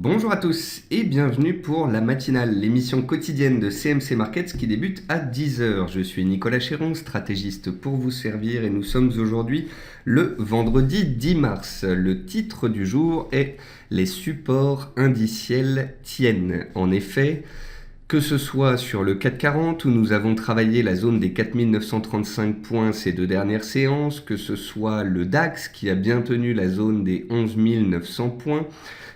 Bonjour à tous et bienvenue pour la matinale, l'émission quotidienne de CMC Markets qui débute à 10h. Je suis Nicolas Chéron, stratégiste pour vous servir et nous sommes aujourd'hui le vendredi 10 mars. Le titre du jour est « Les supports indiciels tiennent ». En effet, que ce soit sur le CAC 40 où nous avons travaillé la zone des 4935 points ces deux dernières séances, que ce soit le DAX qui a bien tenu la zone des 11 900 points,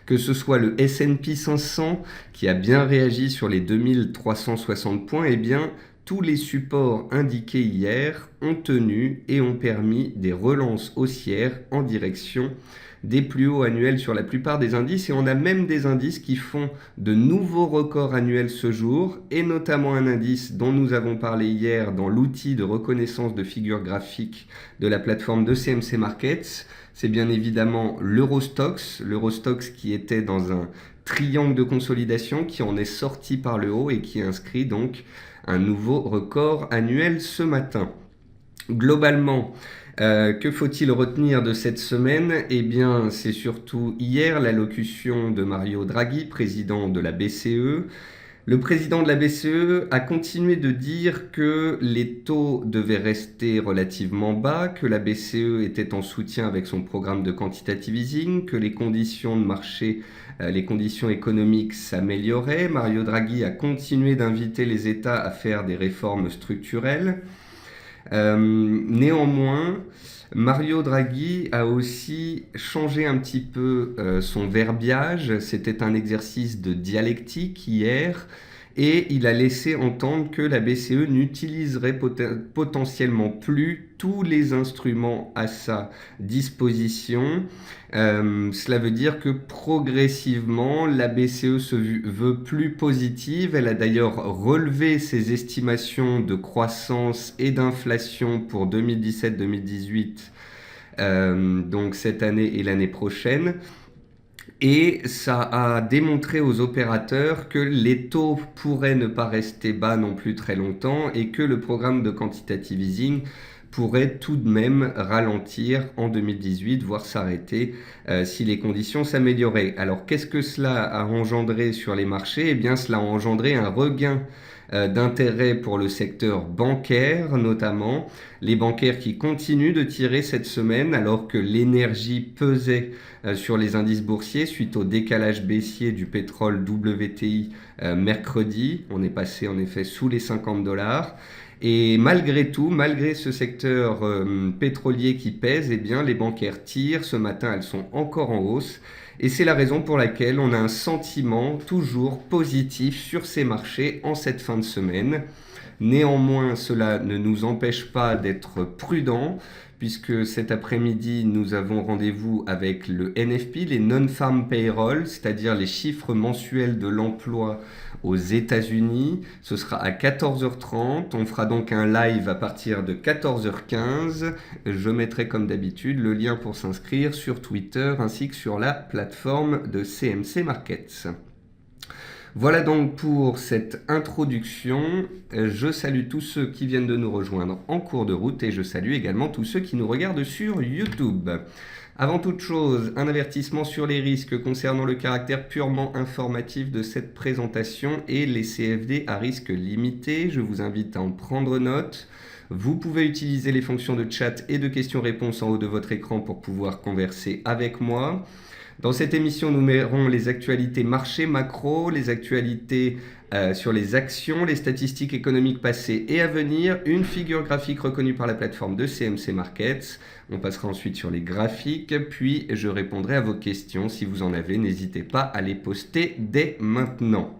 que ce soit le S&P 500 qui a bien réagi sur les 2360 points, eh bien tous les supports indiqués hier ont tenu et ont permis des relances haussières en direction des plus hauts annuels sur la plupart des indices, et on a même des indices qui font de nouveaux records annuels ce jour, et notamment un indice dont nous avons parlé hier dans l'outil de reconnaissance de figures graphiques de la plateforme de CMC Markets. C'est bien évidemment l'Eurostoxx qui était dans un triangle de consolidation, qui en est sorti par le haut et qui inscrit donc un nouveau record annuel ce matin. Globalement, que faut-il retenir de cette semaine ? Eh bien, c'est surtout hier l'allocution de Mario Draghi, président de la BCE. Le président de la BCE a continué de dire que les taux devaient rester relativement bas, que la BCE était en soutien avec son programme de quantitative easing, que les conditions de marché, les conditions économiques s'amélioraient. Mario Draghi a continué d'inviter les États à faire des réformes structurelles. Néanmoins, Mario Draghi a aussi changé un petit peu son verbiage. C'était un exercice de dialectique hier et il a laissé entendre que la BCE n'utiliserait potentiellement plus tous les instruments à sa disposition. Cela veut dire que progressivement, la BCE se veut plus positive. Elle a d'ailleurs relevé ses estimations de croissance et d'inflation pour 2017-2018, donc cette année et l'année prochaine. Et ça a démontré aux opérateurs que les taux pourraient ne pas rester bas non plus très longtemps et que le programme de quantitative easing pourrait tout de même ralentir en 2018, voire s'arrêter si les conditions s'amélioraient. Alors qu'est-ce que cela a engendré sur les marchés ? Eh bien cela a engendré un regain d'intérêt pour le secteur bancaire notamment. Les bancaires qui continuent de tirer cette semaine alors que l'énergie pesait sur les indices boursiers suite au décalage baissier du pétrole WTI mercredi. On est passé en effet sous les $50. Et malgré tout, malgré ce secteur pétrolier qui pèse, eh bien, les bancaires tirent. Ce matin, elles sont encore en hausse. Et c'est la raison pour laquelle on a un sentiment toujours positif sur ces marchés en cette fin de semaine. Néanmoins, cela ne nous empêche pas d'être prudents, puisque cet après-midi, nous avons rendez-vous avec le NFP, les Non-Farm Payroll, c'est-à-dire les chiffres mensuels de l'emploi aux États-Unis. Ce sera à 14h30. On fera donc un live à partir de 14h15. Je mettrai comme d'habitude le lien pour s'inscrire sur Twitter ainsi que sur la plateforme de CMC Markets. Voilà donc pour cette introduction. Je salue tous ceux qui viennent de nous rejoindre en cours de route et je salue également tous ceux qui nous regardent sur YouTube. Avant toute chose, un avertissement sur les risques concernant le caractère purement informatif de cette présentation et les CFD à risque limité. Je vous invite à en prendre note. Vous pouvez utiliser les fonctions de chat et de questions-réponses en haut de votre écran pour pouvoir converser avec moi. Dans cette émission, nous verrons les actualités marché macro, les actualités sur les actions, les statistiques économiques passées et à venir, une figure graphique reconnue par la plateforme de CMC Markets. On passera ensuite sur les graphiques, puis je répondrai à vos questions. Si vous en avez, n'hésitez pas à les poster dès maintenant.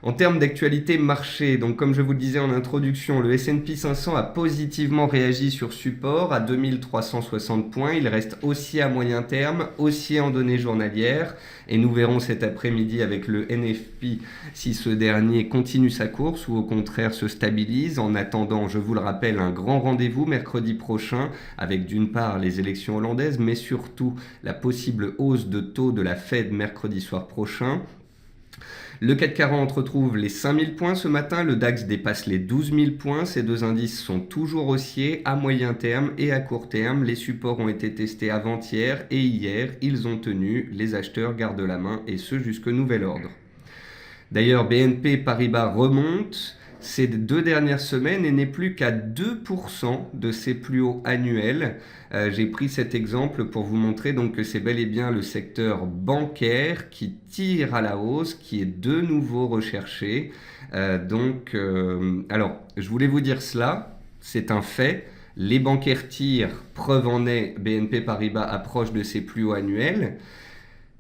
En termes d'actualité marché, donc comme je vous le disais en introduction, le S&P 500 a positivement réagi sur support à 2360 points. Il reste haussier à moyen terme, haussier en données journalières. Et nous verrons cet après-midi avec le NFP si ce dernier continue sa course ou au contraire se stabilise. En attendant, je vous le rappelle, un grand rendez-vous mercredi prochain avec d'une part les élections hollandaises, mais surtout la possible hausse de taux de la Fed mercredi soir prochain. Le CAC 40 retrouve les 5000 points ce matin, le DAX dépasse les 12 000 points. Ces deux indices sont toujours haussiers à moyen terme et à court terme. Les supports ont été testés avant-hier et hier, ils ont tenu. Les acheteurs gardent la main et ce jusque nouvel ordre. D'ailleurs, BNP Paribas remonte ces 2 dernières semaines et n'est plus qu'à 2% de ses plus hauts annuels. J'ai pris cet exemple pour vous montrer donc que c'est bel et bien le secteur bancaire qui tire à la hausse, qui est de nouveau recherché. Alors, je voulais vous dire cela, c'est un fait. Les bancaires tirent, preuve en est, BNP Paribas approche de ses plus hauts annuels.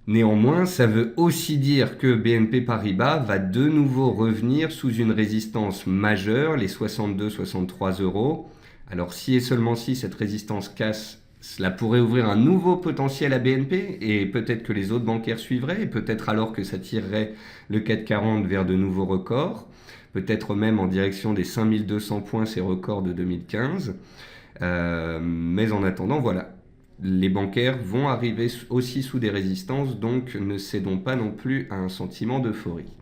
Néanmoins, ça veut aussi dire que BNP Paribas va de nouveau revenir sous une résistance majeure, les 62-63 euros. Alors si et seulement si cette résistance casse, cela pourrait ouvrir un nouveau potentiel à BNP et peut-être que les autres bancaires suivraient et peut-être alors que ça tirerait le CAC 40 vers de nouveaux records, peut-être même en direction des 5200 points, ces records de 2015. Mais en attendant, voilà. Les bancaires vont arriver aussi sous des résistances, donc ne cédons pas non plus à un sentiment d'euphorie.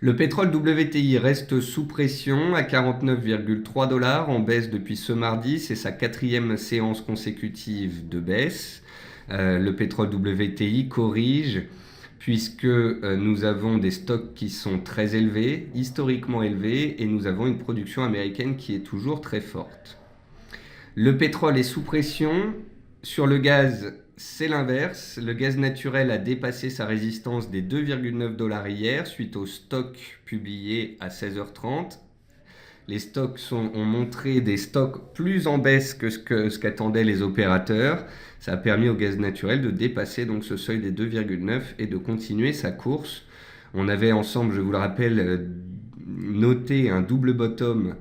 Le pétrole WTI reste sous pression à 49,3 $ en baisse depuis ce mardi. C'est sa 4e séance consécutive de baisse. Le pétrole WTI corrige puisque nous avons des stocks qui sont très élevés, historiquement élevés, et nous avons une production américaine qui est toujours très forte. Le pétrole est sous pression. Sur le gaz, c'est l'inverse. Le gaz naturel a dépassé sa résistance des 2,9 $ hier suite au stock publié à 16h30. Les stocks ont montré des stocks plus en baisse que ce qu'attendaient les opérateurs. Ça a permis au gaz naturel de dépasser donc ce seuil des 2,9 et de continuer sa course. On avait ensemble, je vous le rappelle, noté un double bottom,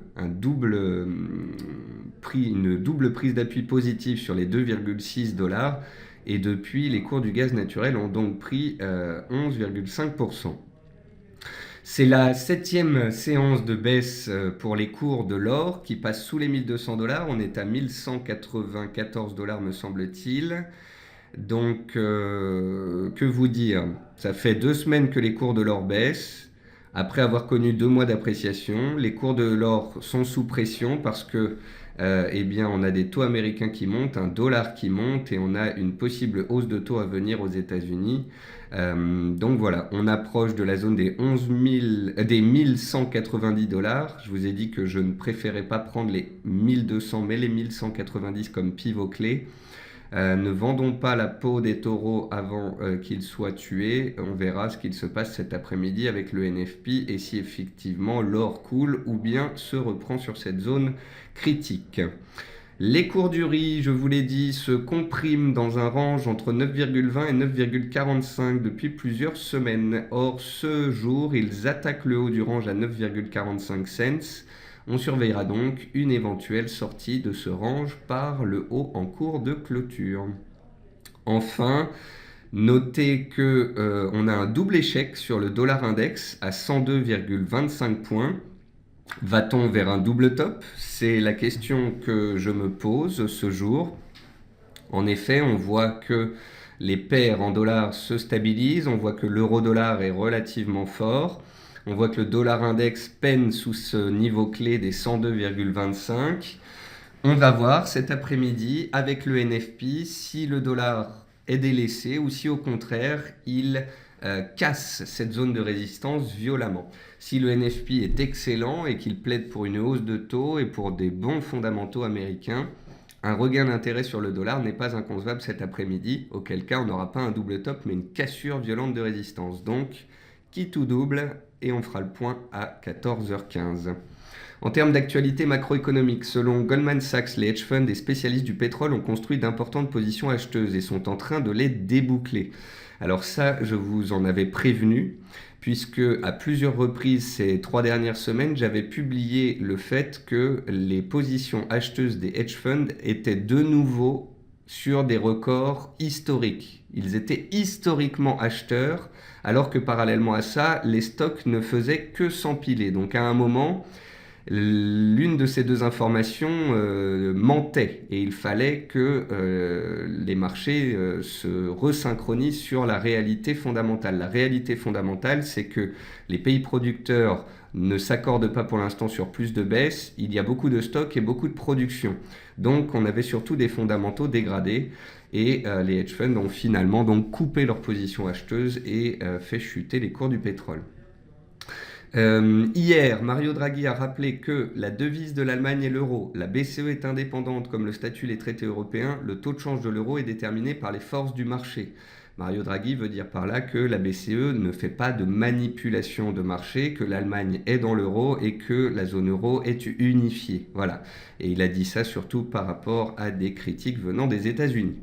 une double prise d'appui positive sur les 2,6 $. Et depuis, les cours du gaz naturel ont donc pris 11,5%. C'est la 7e séance de baisse pour les cours de l'or qui passe sous les 1200 $. On est à 1194 $ me semble-t-il. Donc, que vous dire? Ça fait 2 semaines que les cours de l'or baissent. Après avoir connu 2 mois d'appréciation, les cours de l'or sont sous pression parce que on a des taux américains qui montent, un dollar qui monte et on a une possible hausse de taux à venir aux États-Unis. Donc voilà, on approche de la zone des 1190 $. Je vous ai dit que je ne préférais pas prendre les 1200 mais les 1190 comme pivot clé. Ne vendons pas la peau des taureaux avant qu'ils soient tués. On verra ce qu'il se passe cet après-midi avec le NFP et si effectivement l'or coule ou bien se reprend sur cette zone critique. Les cours du riz, je vous l'ai dit, se compriment dans un range entre 9,20 et 9,45 depuis plusieurs semaines. Or, ce jour, ils attaquent le haut du range à 9,45 cents. On surveillera donc une éventuelle sortie de ce range par le haut en cours de clôture. Enfin, notez que on a un double échec sur le dollar index à 102,25 points. Va-t-on vers un double top? C'est la question que je me pose ce jour. En effet, on voit que les paires en dollars se stabilisent, on voit que l'euro-dollar est relativement fort. On voit que le dollar index peine sous ce niveau clé des 102,25. On va voir cet après-midi avec le NFP si le dollar est délaissé ou si au contraire il casse cette zone de résistance violemment. Si le NFP est excellent et qu'il plaide pour une hausse de taux et pour des bons fondamentaux américains, un regain d'intérêt sur le dollar n'est pas inconcevable cet après-midi, auquel cas on n'aura pas un double top mais une cassure violente de résistance. Donc, qui tout double et on fera le point à 14h15. En termes d'actualité macroéconomique, selon Goldman Sachs, les hedge funds et spécialistes du pétrole ont construit d'importantes positions acheteuses et sont en train de les déboucler. Alors ça, je vous en avais prévenu, puisque à plusieurs reprises ces 3 dernières semaines, j'avais publié le fait que les positions acheteuses des hedge funds étaient de nouveau sur des records historiques. Ils étaient historiquement acheteurs, alors que parallèlement à ça, les stocks ne faisaient que s'empiler. Donc à un moment, L'une de ces deux informations mentait et il fallait que les marchés se resynchronisent sur la réalité fondamentale. La réalité fondamentale, c'est que les pays producteurs ne s'accordent pas pour l'instant sur plus de baisse, il y a beaucoup de stocks et beaucoup de production. Donc on avait surtout des fondamentaux dégradés et les hedge funds ont finalement donc coupé leur position acheteuse et fait chuter les cours du pétrole. Hier, Mario Draghi a rappelé que la devise de l'Allemagne est l'euro. La BCE est indépendante comme le statut des traités européens. Le taux de change de l'euro est déterminé par les forces du marché. Mario Draghi veut dire par là que la BCE ne fait pas de manipulation de marché, que l'Allemagne est dans l'euro et que la zone euro est unifiée. Voilà. Et il a dit ça surtout par rapport à des critiques venant des États-Unis.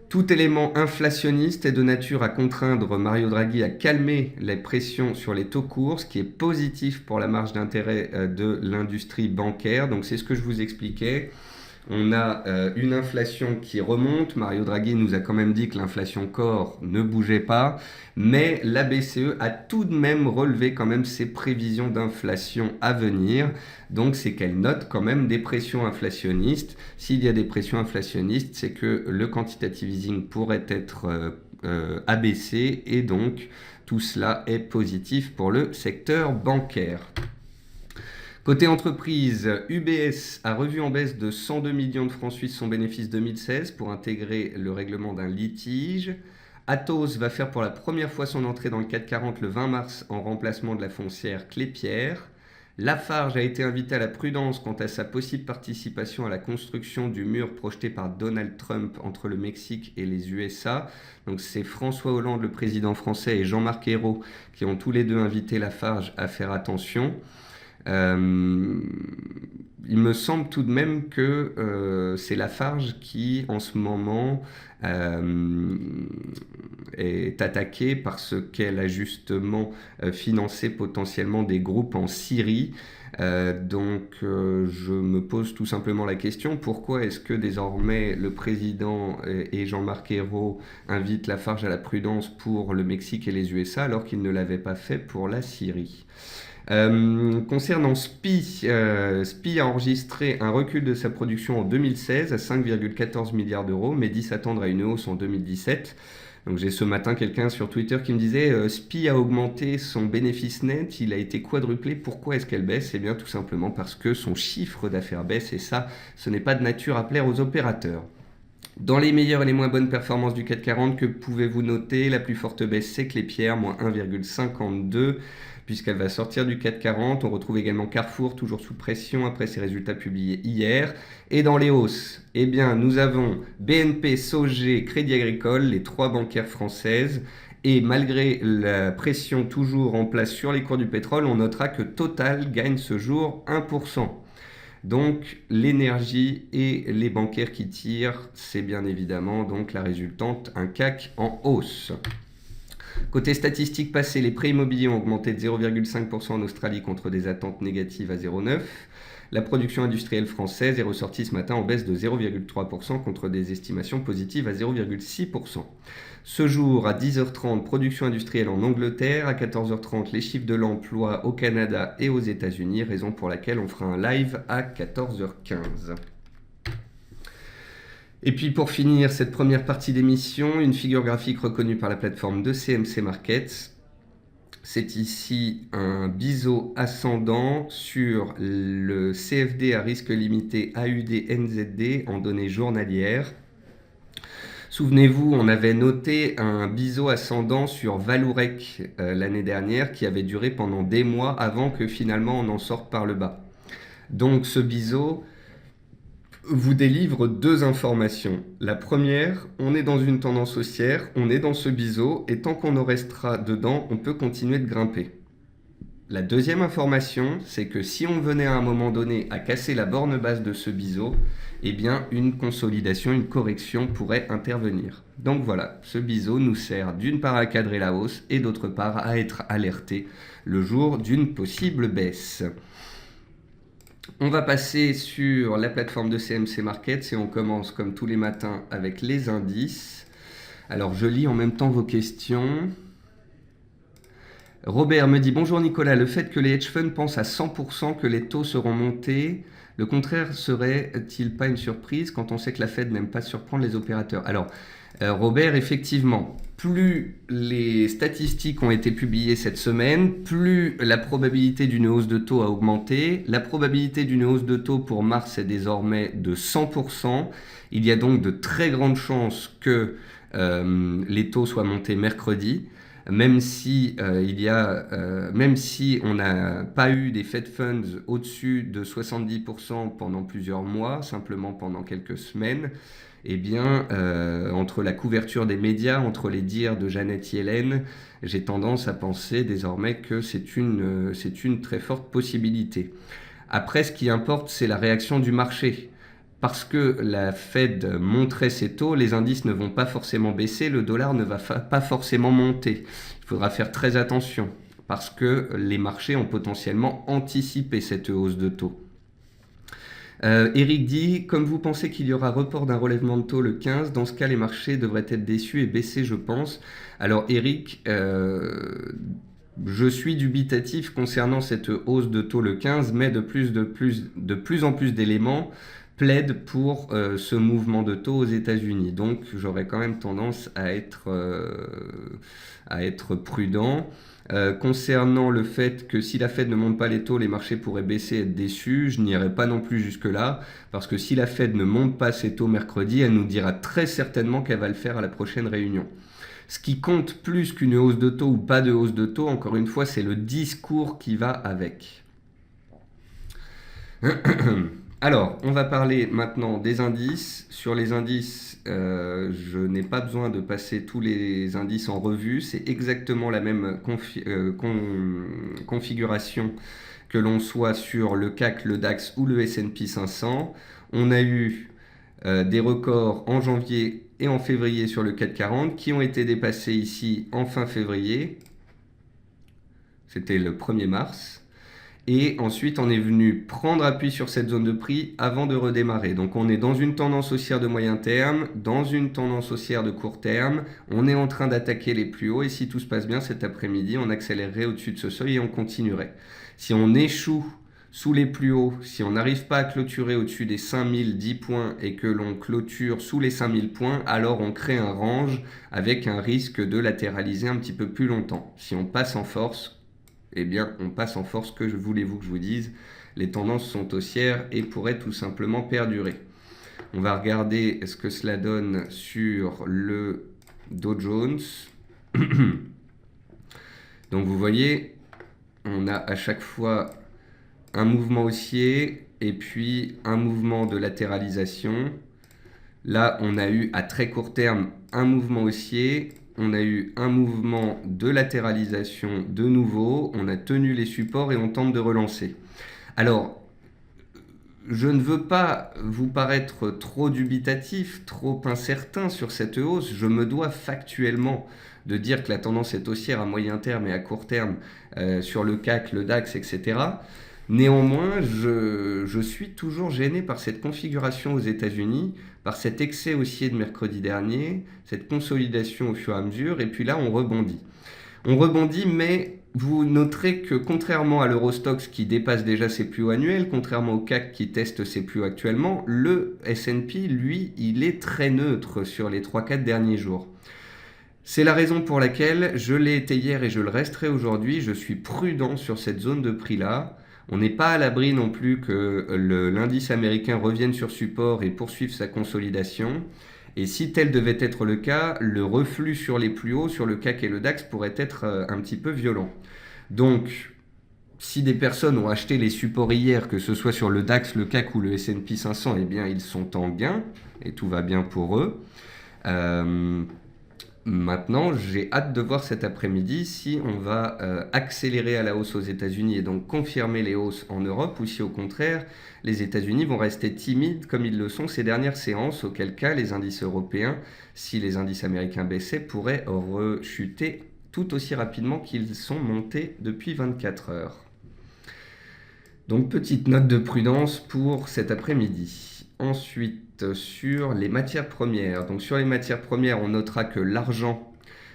Tout élément inflationniste est de nature à contraindre Mario Draghi à calmer les pressions sur les taux courts, ce qui est positif pour la marge d'intérêt de l'industrie bancaire. Donc c'est ce que je vous expliquais. On a une inflation qui remonte. Mario Draghi nous a quand même dit que l'inflation core ne bougeait pas. Mais la BCE a tout de même relevé quand même ses prévisions d'inflation à venir. Donc c'est qu'elle note quand même des pressions inflationnistes. S'il y a des pressions inflationnistes, c'est que le quantitative easing pourrait être abaissé. Et donc tout cela est positif pour le secteur bancaire. Côté entreprise, UBS a revu en baisse de 102 millions de francs suisses son bénéfice 2016 pour intégrer le règlement d'un litige. Atos va faire pour la première fois son entrée dans le CAC 40 le 20 mars en remplacement de la foncière Klépierre. Lafarge a été invité à la prudence quant à sa possible participation à la construction du mur projeté par Donald Trump entre le Mexique et les USA. Donc c'est François Hollande, le président français, et Jean-Marc Ayrault qui ont tous les deux invité Lafarge à faire attention. Il me semble tout de même que c'est Lafarge qui, en ce moment, est attaquée parce qu'elle a justement financé potentiellement des groupes en Syrie. Donc je me pose tout simplement la question, pourquoi est-ce que désormais le président et Jean-Marc Ayrault invitent Lafarge à la prudence pour le Mexique et les USA alors qu'ils ne l'avaient pas fait pour la Syrie? Concernant SPI, SPI a enregistré un recul de sa production en 2016 à 5,14 milliards d'euros, mais dit s'attendre à une hausse en 2017. Donc j'ai ce matin quelqu'un sur Twitter qui me disait SPI a augmenté son bénéfice net, il a été quadruplé, pourquoi est-ce qu'elle baisse? Eh bien tout simplement parce que son chiffre d'affaires baisse et ça, ce n'est pas de nature à plaire aux opérateurs. Dans les meilleures et les moins bonnes performances du CAC 40, que pouvez-vous noter? La plus forte baisse, c'est Klépierre, moins 1,52, puisqu'elle va sortir du CAC 40. On retrouve également Carrefour, toujours sous pression après ses résultats publiés hier. Et dans les hausses, eh bien, nous avons BNP, Sogé, Crédit Agricole, les trois bancaires françaises. Et malgré la pression toujours en place sur les cours du pétrole, on notera que Total gagne ce jour 1%. Donc l'énergie et les bancaires qui tirent, c'est bien évidemment donc la résultante, un CAC en hausse. Côté statistiques passées, les prêts immobiliers ont augmenté de 0,5% en Australie contre des attentes négatives à 0,9%. La production industrielle française est ressortie ce matin en baisse de 0,3% contre des estimations positives à 0,6%. Ce jour, à 10h30, production industrielle en Angleterre. À 14h30, les chiffres de l'emploi au Canada et aux États-Unis, raison pour laquelle on fera un live à 14h15. Et puis pour finir cette première partie d'émission, une figure graphique reconnue par la plateforme de CMC Markets. C'est ici un biseau ascendant sur le CFD à risque limité AUD-NZD en données journalières. Souvenez-vous, on avait noté un biseau ascendant sur Vallourec l'année dernière qui avait duré pendant des mois avant que finalement on en sorte par le bas. Donc ce biseau vous délivre deux informations. La première, on est dans une tendance haussière, on est dans ce biseau et tant qu'on en restera dedans, on peut continuer de grimper. La deuxième information, c'est que si on venait à un moment donné à casser la borne basse de ce biseau, eh bien une consolidation, une correction pourrait intervenir. Donc voilà, ce biseau nous sert d'une part à cadrer la hausse et d'autre part à être alerté le jour d'une possible baisse. On va passer sur la plateforme de CMC Markets et on commence comme tous les matins avec les indices. Alors je lis en même temps vos questions. Robert me dit bonjour Nicolas, le fait que les hedge funds pensent à 100% que les taux seront montés, le contraire serait-il pas une surprise quand on sait que la Fed n'aime pas surprendre les opérateurs? Alors, Robert, effectivement, plus les statistiques ont été publiées cette semaine, plus la probabilité d'une hausse de taux a augmenté. La probabilité d'une hausse de taux pour mars est désormais de 100%. Il y a donc de très grandes chances que les taux soient montés mercredi. Même si, même si on n'a pas eu des Fed Funds au-dessus de 70% pendant plusieurs mois, simplement pendant quelques semaines, eh bien, entre la couverture des médias, entre les dires de Janet Yellen, j'ai tendance à penser désormais que c'est une très forte possibilité. Après, ce qui importe, c'est la réaction du marché. Parce que la Fed monterait ses taux, les indices ne vont pas forcément baisser, le dollar ne va pas forcément monter. Il faudra faire très attention parce que les marchés ont potentiellement anticipé cette hausse de taux. Eric dit, comme vous pensez qu'il y aura report d'un relèvement de taux le 15, dans ce cas les marchés devraient être déçus et baisser, je pense. Alors Eric, je suis dubitatif concernant cette hausse de taux le 15, mais de plus en plus d'éléments plaident pour ce mouvement de taux aux États-Unis. Donc j'aurais quand même tendance à être prudent. Concernant le fait que si la Fed ne monte pas les taux, les marchés pourraient baisser et être déçus, je n'irai pas non plus jusque-là, parce que si la Fed ne monte pas ses taux mercredi, elle nous dira très certainement qu'elle va le faire à la prochaine réunion. Ce qui compte plus qu'une hausse de taux ou pas de hausse de taux, encore une fois, c'est le discours qui va avec. Alors, on va parler maintenant des indices. Sur les indices, je n'ai pas besoin de passer tous les indices en revue. C'est exactement la même configuration que l'on soit sur le CAC, le DAX ou le S&P 500. On a eu des records en janvier et en février sur le CAC 40 qui ont été dépassés ici en fin février. C'était le 1er mars. Et ensuite, on est venu prendre appui sur cette zone de prix avant de redémarrer. Donc, on est dans une tendance haussière de moyen terme, dans une tendance haussière de court terme. On est en train d'attaquer les plus hauts. Et si tout se passe bien cet après-midi, on accélérerait au-dessus de ce seuil et on continuerait. Si on échoue sous les plus hauts, si on n'arrive pas à clôturer au-dessus des 5010 points et que l'on clôture sous les 5000 points, alors on crée un range avec un risque de latéraliser un petit peu plus longtemps. Si on passe en force, eh bien, on passe en force. Que voulez-vous que je vous dise? Les tendances sont haussières et pourraient tout simplement perdurer. On va regarder ce que cela donne sur le Dow Jones. Donc, vous voyez, on a à chaque fois un mouvement haussier et puis un mouvement de latéralisation. Là, on a eu à très court terme un mouvement haussier. On a eu un mouvement de latéralisation de nouveau, on a tenu les supports et on tente de relancer. Alors, je ne veux pas vous paraître trop dubitatif, trop incertain sur cette hausse. Je me dois factuellement de dire que la tendance est haussière à moyen terme et à court terme sur le CAC, le DAX, etc. Néanmoins, je suis toujours gêné par cette configuration aux États-Unis, par cet excès haussier de mercredi dernier, cette consolidation au fur et à mesure, et puis là, on rebondit. On rebondit, mais vous noterez que contrairement à l'Eurostoxx qui dépasse déjà ses plus hauts annuels, contrairement au CAC qui teste ses plus hauts actuellement, le S&P, lui, il est très neutre sur les 3-4 derniers jours. C'est la raison pour laquelle je l'ai été hier et je le resterai aujourd'hui. Je suis prudent sur cette zone de prix-là. On n'est pas à l'abri non plus que l'indice américain revienne sur support et poursuive sa consolidation. Et si tel devait être le cas, le reflux sur les plus hauts, sur le CAC et le DAX, pourrait être un petit peu violent. Donc, si des personnes ont acheté les supports hier, que ce soit sur le DAX, le CAC ou le S&P 500, eh bien, ils sont en gain et tout va bien pour eux. Maintenant, j'ai hâte de voir cet après-midi si on va accélérer à la hausse aux États-Unis et donc confirmer les hausses en Europe, ou si au contraire, les États-Unis vont rester timides comme ils le sont ces dernières séances, auquel cas les indices européens, si les indices américains baissaient, pourraient rechuter tout aussi rapidement qu'ils sont montés depuis 24 heures. Donc, petite note de prudence pour cet après-midi. Ensuite, sur les matières premières. Donc, sur les matières premières, on notera que l'argent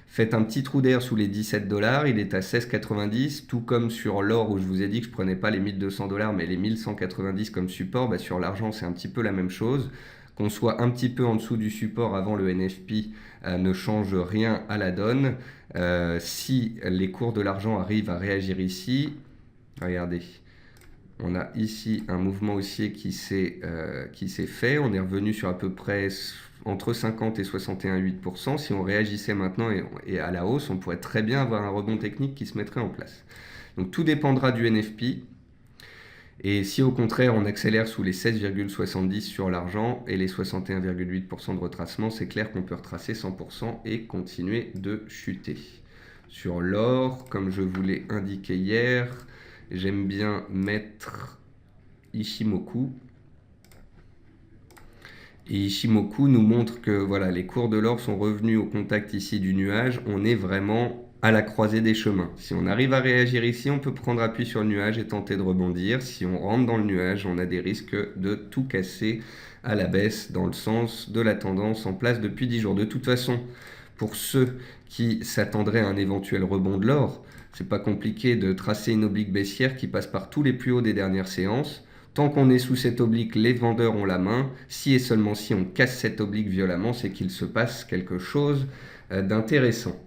Faites un petit trou d'air sous les 17 $, il est à 16,90, tout comme sur l'or où je vous ai dit que je ne prenais pas les 1200 $, mais les 1190 comme support. Bah, sur l'argent, c'est un petit peu la même chose. Qu'on soit un petit peu en dessous du support avant le NFP ne change rien à la donne. Si les cours de l'argent arrivent à réagir ici, regardez, on a ici un mouvement haussier qui s'est fait. On est revenu sur à peu près entre 50 et 61,8%. Si on réagissait maintenant et à la hausse, on pourrait très bien avoir un rebond technique qui se mettrait en place. Donc tout dépendra du NFP. Et si au contraire on accélère sous les 16,70 sur l'argent et les 61,8% de retracement, c'est clair qu'on peut retracer 100% et continuer de chuter. Sur l'or, comme je vous l'ai indiqué hier, j'aime bien mettre Ichimoku. Et Ichimoku nous montre que voilà, les cours de l'or sont revenus au contact ici du nuage. On est vraiment à la croisée des chemins. Si on arrive à réagir ici, on peut prendre appui sur le nuage et tenter de rebondir. Si on rentre dans le nuage, on a des risques de tout casser à la baisse dans le sens de la tendance en place depuis 10 jours. De toute façon, pour ceux qui s'attendraient à un éventuel rebond de l'or, c'est pas compliqué de tracer une oblique baissière qui passe par tous les plus hauts des dernières séances. Tant qu'on est sous cette oblique, les vendeurs ont la main. Si et seulement si on casse cette oblique violemment, c'est qu'il se passe quelque chose d'intéressant.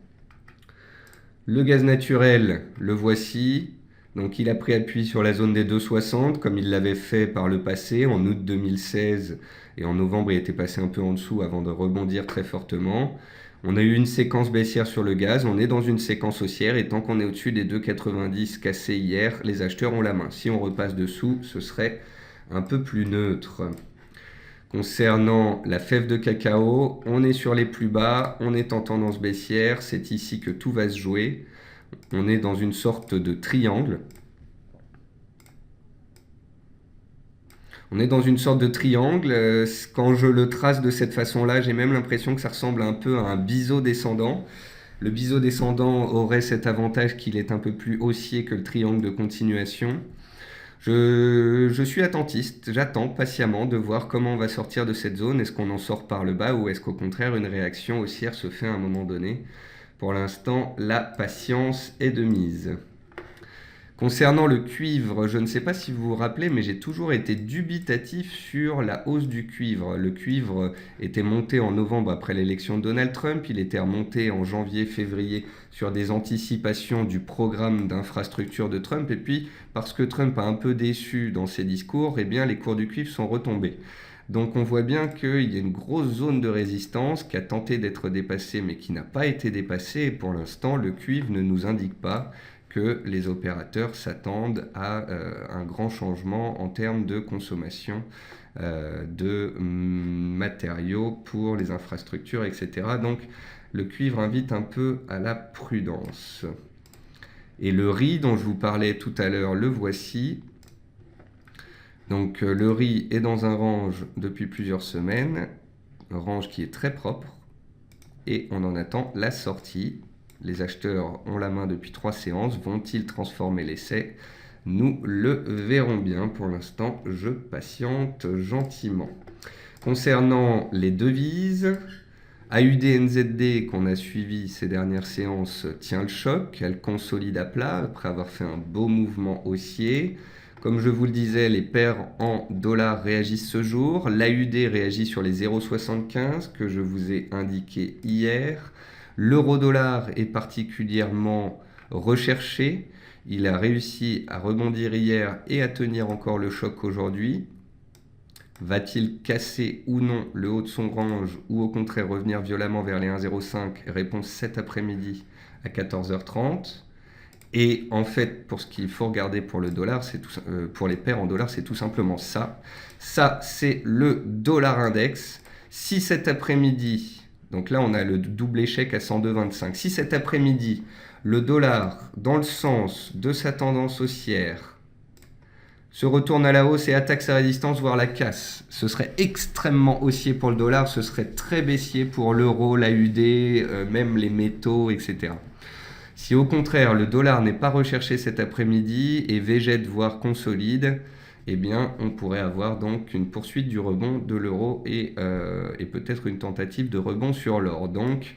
Le gaz naturel, le voici. Donc il a pris appui sur la zone des 2,60 comme il l'avait fait par le passé en août 2016 et en novembre il était passé un peu en dessous avant de rebondir très fortement. On a eu une séquence baissière sur le gaz, on est dans une séquence haussière et tant qu'on est au-dessus des 2,90 cassés hier, les acheteurs ont la main. Si on repasse dessous, ce serait un peu plus neutre. Concernant la fève de cacao, on est sur les plus bas, on est en tendance baissière, c'est ici que tout va se jouer. On est dans une sorte de triangle. On est dans une sorte de triangle. Quand je le trace de cette façon-là, j'ai même l'impression que ça ressemble un peu à un biseau descendant. Le biseau descendant aurait cet avantage qu'il est un peu plus haussier que le triangle de continuation. Je suis attentiste, j'attends patiemment de voir comment on va sortir de cette zone. Est-ce qu'on en sort par le bas ou est-ce qu'au contraire une réaction haussière se fait à un moment donné? Pour l'instant, la patience est de mise. Concernant le cuivre, je ne sais pas si vous vous rappelez, mais j'ai toujours été dubitatif sur la hausse du cuivre. Le cuivre était monté en novembre après l'élection de Donald Trump, il était remonté en janvier-février sur des anticipations du programme d'infrastructure de Trump, et puis parce que Trump a un peu déçu dans ses discours, eh bien les cours du cuivre sont retombés. Donc on voit bien qu'il y a une grosse zone de résistance qui a tenté d'être dépassée mais qui n'a pas été dépassée, et pour l'instant le cuivre ne nous indique pas que les opérateurs s'attendent à un grand changement en termes de consommation de matériaux pour les infrastructures, etc. Donc le cuivre invite un peu à la prudence. Et le riz dont je vous parlais tout à l'heure, le voici. Donc le riz est dans un range depuis plusieurs semaines, un range qui est très propre, et on en attend la sortie. Les acheteurs ont la main depuis 3 séances. Vont-ils transformer l'essai? Nous le verrons bien. Pour l'instant, je patiente gentiment. Concernant les devises, AUD-NZD qu'on a suivi ces dernières séances tient le choc. Elle consolide à plat après avoir fait un beau mouvement haussier. Comme je vous le disais, les paires en dollars réagissent ce jour. L'AUD réagit sur les 0,75 que je vous ai indiqué hier. L'euro-dollar est particulièrement recherché. Il a réussi à rebondir hier et à tenir encore le choc aujourd'hui. Va-t-il casser ou non le haut de son range ou au contraire revenir violemment vers les 1,05? Réponse cet après-midi à 14h30. Et en fait, pour ce qu'il faut regarder pour le dollar, pour les paires en dollars, c'est tout simplement ça. Ça, c'est le dollar index. Si cet après-midi... Donc là, on a le double échec à 102,25. Si cet après-midi, le dollar, dans le sens de sa tendance haussière, se retourne à la hausse et attaque sa résistance, voire la casse, ce serait extrêmement haussier pour le dollar, ce serait très baissier pour l'euro, l'AUD, même les métaux, etc. Si au contraire, le dollar n'est pas recherché cet après-midi et végète, voire consolide, eh bien, on pourrait avoir donc une poursuite du rebond de l'euro et peut-être une tentative de rebond sur l'or. Donc,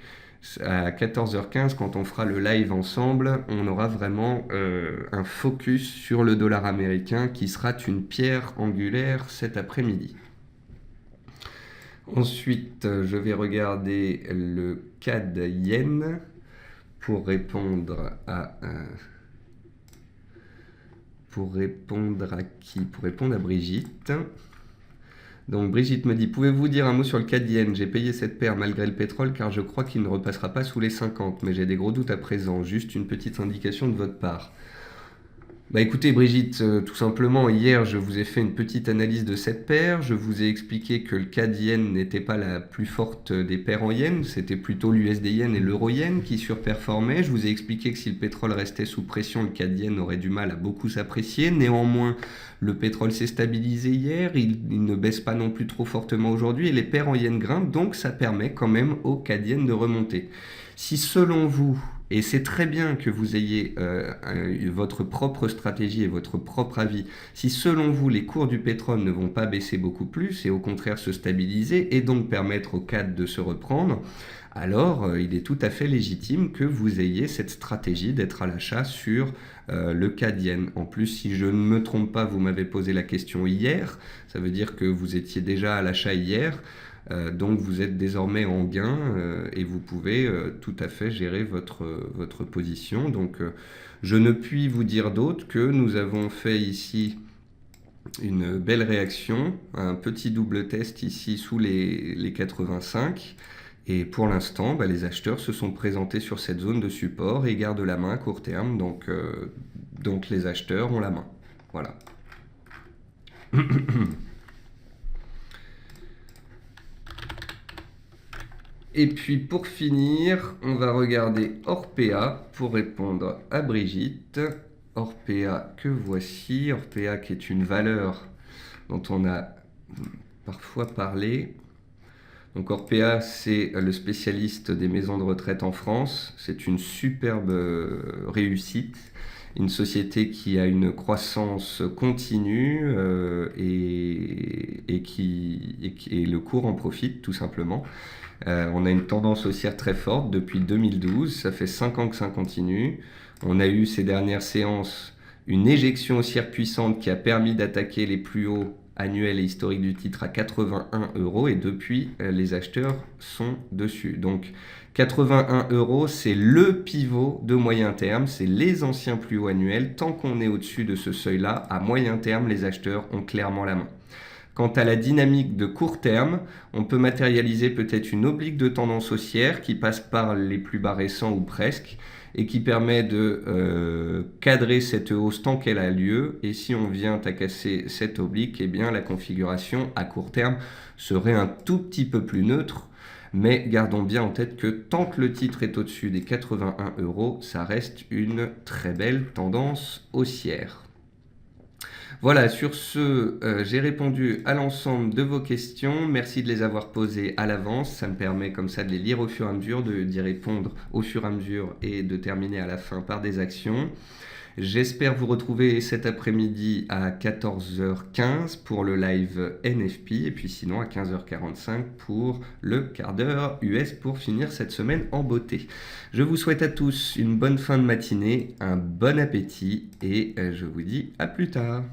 À 14h15, quand on fera le live ensemble, on aura vraiment un focus sur le dollar américain qui sera une pierre angulaire cet après-midi. Ensuite, je vais regarder le CAD Yen pour répondre à... pour répondre à qui? Pour répondre à Brigitte. Donc Brigitte me dit, pouvez-vous dire un mot sur le CAD Yen? J'ai payé cette paire malgré le pétrole car je crois qu'il ne repassera pas sous les 50, mais j'ai des gros doutes à présent. Juste une petite indication de votre part. Bah écoutez Brigitte, tout simplement, hier je vous ai fait une petite analyse de cette paire. Je vous ai expliqué que le CAD Yen n'était pas la plus forte des paires en Yen, c'était plutôt l'USD Yen et l'Euro Yen qui surperformaient. Je vous ai expliqué que si le pétrole restait sous pression, le CAD Yen aurait du mal à beaucoup s'apprécier. Néanmoins, le pétrole s'est stabilisé hier, il ne baisse pas non plus trop fortement aujourd'hui et les paires en Yen grimpent, donc ça permet quand même au CAD Yen de remonter. Si selon vous, et c'est très bien que vous ayez votre propre stratégie et votre propre avis, si selon vous les cours du pétrole ne vont pas baisser beaucoup plus et au contraire se stabiliser et donc permettre au CAD de se reprendre, alors il est tout à fait légitime que vous ayez cette stratégie d'être à l'achat sur le CAD Yen. En plus, si je ne me trompe pas, vous m'avez posé la question hier, ça veut dire que vous étiez déjà à l'achat hier. Donc vous êtes désormais en gain et vous pouvez tout à fait gérer votre position. Donc je ne puis vous dire d'autre que nous avons fait ici une belle réaction, un petit double test ici sous les 85. Et pour l'instant, les acheteurs se sont présentés sur cette zone de support et gardent la main à court terme. Donc les acheteurs ont la main. Voilà. Et puis pour finir, on va regarder Orpea pour répondre à Brigitte. Orpea que voici, Orpea qui est une valeur dont on a parfois parlé. Donc Orpea, c'est le spécialiste des maisons de retraite en France. C'est une superbe réussite. Une société qui a une croissance continue et le cours en profite tout simplement. On a une tendance haussière très forte depuis 2012, ça fait 5 ans que ça continue. On a eu ces dernières séances une éjection haussière puissante qui a permis d'attaquer les plus hauts annuels et historiques du titre à 81 € et depuis les acheteurs sont dessus. Donc 81 €, c'est le pivot de moyen terme, c'est les anciens plus hauts annuels. Tant qu'on est au-dessus de ce seuil-là, à moyen terme, les acheteurs ont clairement la main. Quant à la dynamique de court terme, on peut matérialiser peut-être une oblique de tendance haussière qui passe par les plus bas récents ou presque et qui permet de cadrer cette hausse tant qu'elle a lieu. Et si on vient à casser cette oblique, eh bien la configuration à court terme serait un tout petit peu plus neutre. Mais gardons bien en tête que tant que le titre est au-dessus des 81 €, ça reste une très belle tendance haussière. Voilà, sur ce, j'ai répondu à l'ensemble de vos questions. Merci de les avoir posées à l'avance. Ça me permet comme ça de les lire au fur et à mesure, d'y répondre au fur et à mesure et de terminer à la fin par des actions. J'espère vous retrouver cet après-midi à 14h15 pour le live NFP et puis sinon à 15h45 pour le quart d'heure US pour finir cette semaine en beauté. Je vous souhaite à tous une bonne fin de matinée, un bon appétit et je vous dis à plus tard.